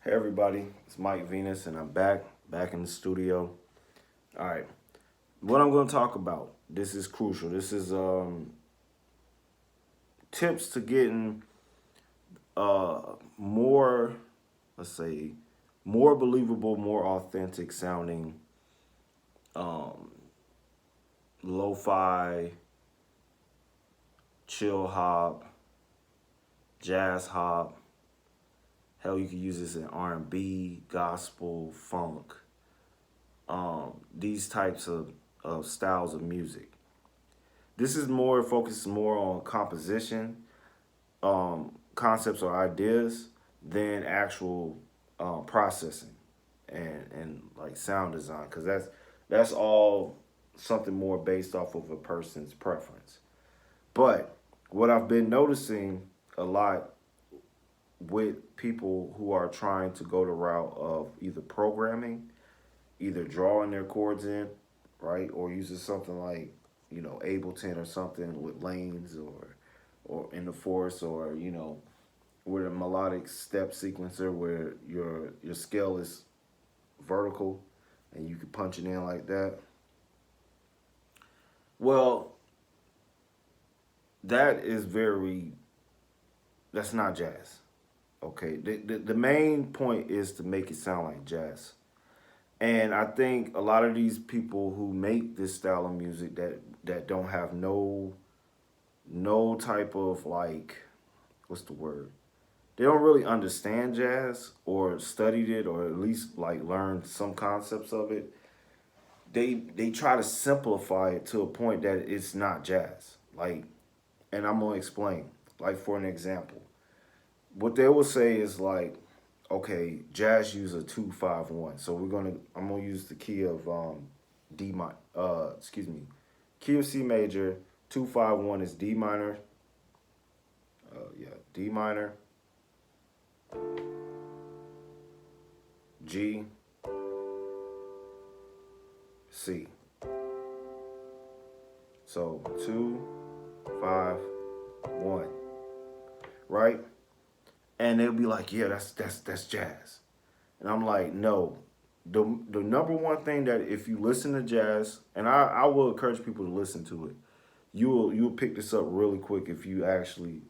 Hey everybody, it's Mike Venus and I'm back in the studio. All right, what I'm going to talk about, this is crucial. This is tips to getting uh more, let's say, more believable, more authentic sounding um lo-fi, chill hop, jazz hop. Hell, you can use this in R&B, gospel, funk. These types of styles of music. This is more focused more on composition, concepts or ideas than actual processing and like sound design, because that's all something more based off of a person's preference. But what I've been noticing a lot with people who are trying to go the route of either programming, either drawing their chords in, right, or using something like Ableton or something with lanes or in the force, or with a melodic step sequencer where your scale is vertical and you can punch it in like that. Well, that is very that's not jazz. Okay, the main point is to make it sound like jazz. And I think a lot of these people who make this style of music that don't have no type of, like, what's the word? They don't really understand jazz or studied it or at least like learned some concepts of it. They try to simplify it to a point that it's not jazz. Like, and I'm gonna explain. Like, for an example, what they will say is like, okay, jazz use a 2-5-1. So I'm gonna use the key of key of C major. 2-5-1 is D minor. D minor, G, C. So 2-5-1, right? And they'll be like, yeah, that's jazz. And I'm like, no. The number one thing that, if you listen to jazz, and I will encourage people to listen to it, you'll pick this up really quick if you actually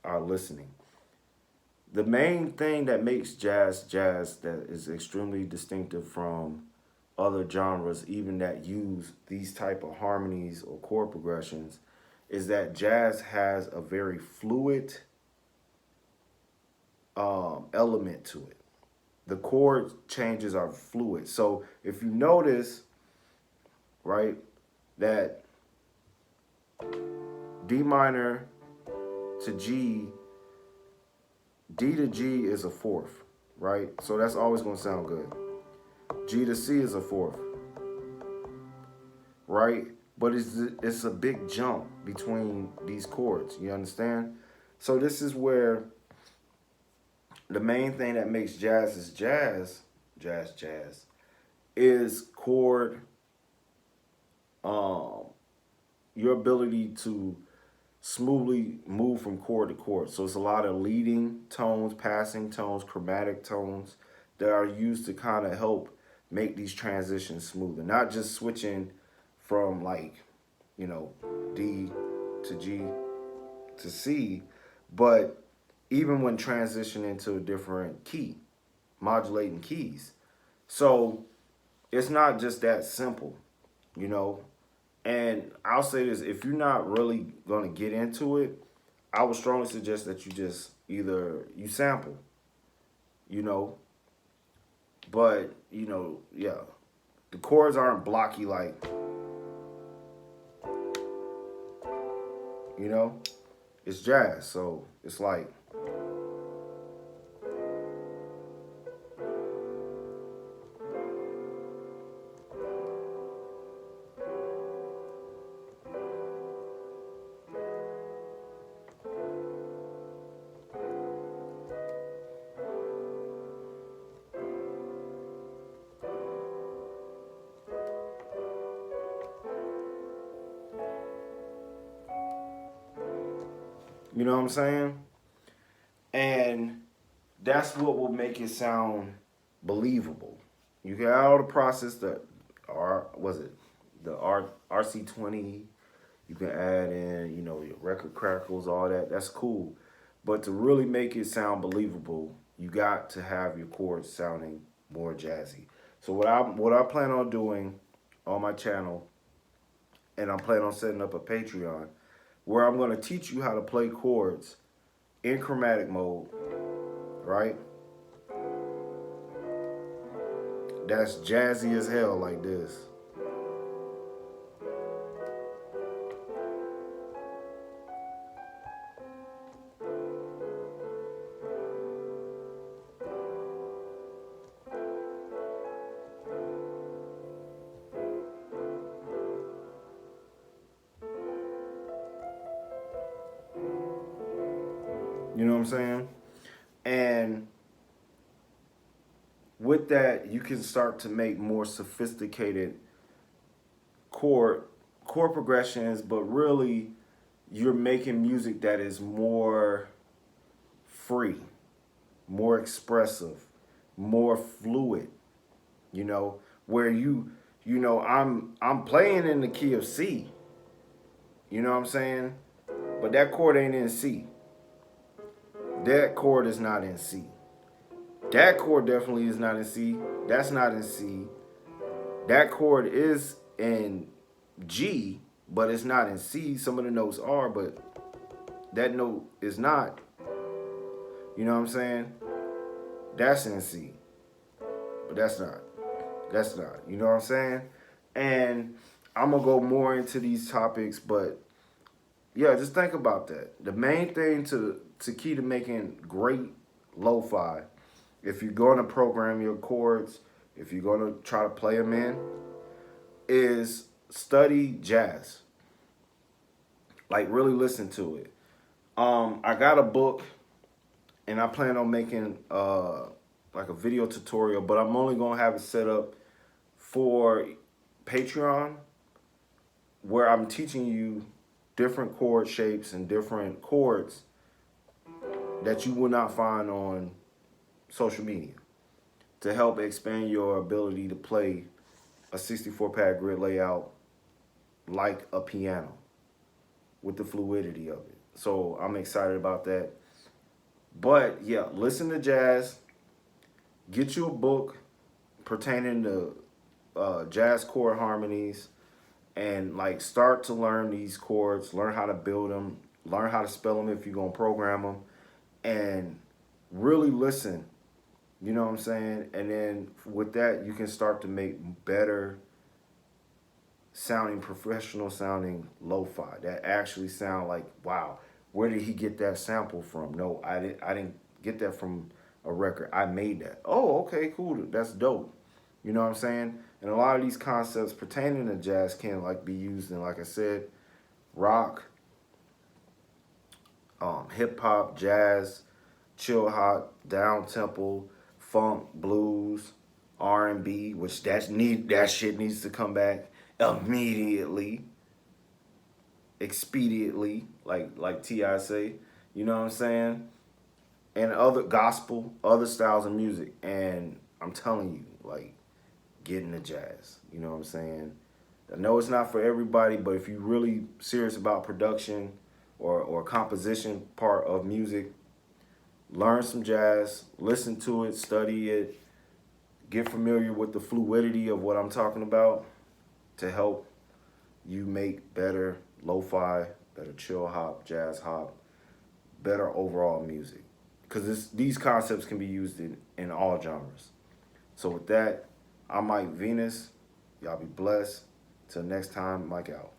are listening. The main thing that makes jazz that is extremely distinctive from other genres, even that use these type of harmonies or chord progressions, is that jazz has a very fluid element to it. The chord changes are fluid. So if you notice, right, that D minor to G, D to G is a fourth, right? So that's always going to sound good. G to C is a fourth, right? But it's a big jump between these chords. You understand? So this is where the main thing that makes jazz is jazz, is chord, um, your ability to smoothly move from chord to chord. So it's a lot of leading tones, passing tones, chromatic tones that are used to kind of help make these transitions smoother. Not just switching from, like, you know, D to G to C, but even when transitioning to a different key, modulating keys. So it's not just that simple, you know. And I'll say this, if you're not really gonna get into it, I would strongly suggest that you just either you sample, you know, but yeah. The chords aren't blocky like, you know, it's jazz. So it's like, you know what I'm saying? And that's what will make it sound believable. You can add all the process that the RC20. You can add in, your record crackles, all that. That's cool. But to really make it sound believable, you got to have your chords sounding more jazzy. So what I plan on doing on my channel, and I'm planning on setting up a Patreon where I'm going to teach you how to play chords in chromatic mode, right? That's jazzy as hell, like this. You know what I'm saying? And with that, you can start to make more sophisticated chord chord progressions, but really you're making music that is more free, more expressive, more fluid, where I'm playing in the key of C. You know what I'm saying? But that chord ain't in C. That chord is not in C. That chord definitely is not in C. That's not in C. That chord is in G, but it's not in C. Some of the notes are, but that note is not. You know what I'm saying? That's in C, but that's not. That's not. You know what I'm saying? And I'm going to go more into these topics, but yeah, just think about that. The main thing to key to making great lo-fi, if you're going to program your chords, if you're going to try to play them in, is study jazz. Like, really listen to it. I got a book, and I plan on making like a video tutorial, but I'm only gonna have it set up for Patreon, where I'm teaching you different chord shapes and different chords that you will not find on social media to help expand your ability to play a 64-pad grid layout like a piano with the fluidity of it. So I'm excited about that. But yeah, listen to jazz. Get you a book pertaining to jazz chord harmonies, and like start to learn these chords, learn how to build them, learn how to spell them if you're gonna program them, and really listen. You know what I'm saying? And then with that, you can start to make better sounding, professional sounding lo-fi that actually sound like, wow, where did he get that sample from? No, I didn't get that from a record. I made that. Oh, okay, cool. That's dope. You know what I'm saying? And a lot of these concepts pertaining to jazz can like be used in, like I said, rock, hip hop, jazz, chill hop, down tempo, funk, blues, R&B, which that shit needs to come back immediately, expediently, like T.I. say. You know what I'm saying? And other gospel, other styles of music. And I'm telling you, like, get into jazz. You know what I'm saying? I know it's not for everybody, but if you're really serious about production or composition part of music, learn some jazz, listen to it, study it, get familiar with the fluidity of what I'm talking about to help you make better lo-fi, better chill hop, jazz hop, better overall music. Because these concepts can be used in all genres. So with that, I'm Mike Venus. Y'all be blessed. Till next time, Mike out.